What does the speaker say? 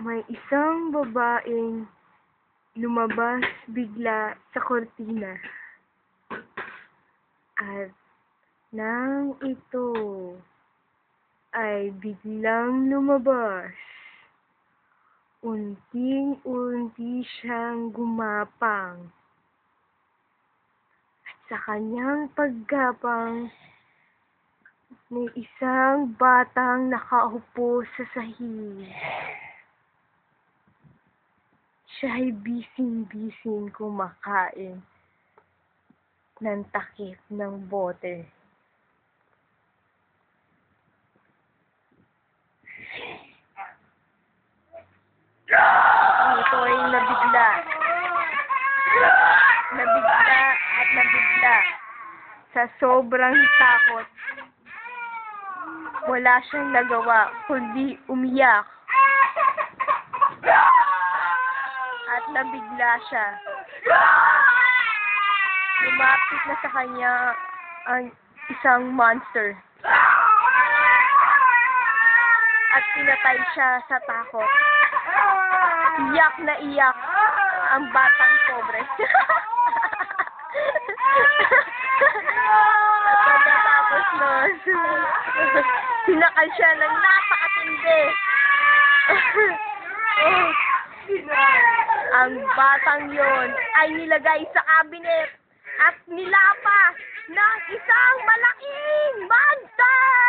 May isang babaeng lumabas bigla sa kurtina. At nang ito ay biglang lumabas, unting-unti siyang gumapang. At sa kanyang paggapang, may isang batang nakaupo sa sahig. Siya'y bising-bising kumakain ng takip ng bote. Ito ay nabigla at nabigla sa sobrang takot. Wala siyang nagawa kundi umiyak. At nabigla siya. Lumapit na sa kanya ang isang monster. At pinatay siya sa takot. Iyak na iyak ang batang pobre. Pagkatapos nun, sinakal siya ng napakatindi. Ang batang yon ay nilagay sa cabinet at nilapa ng isang malaking monster!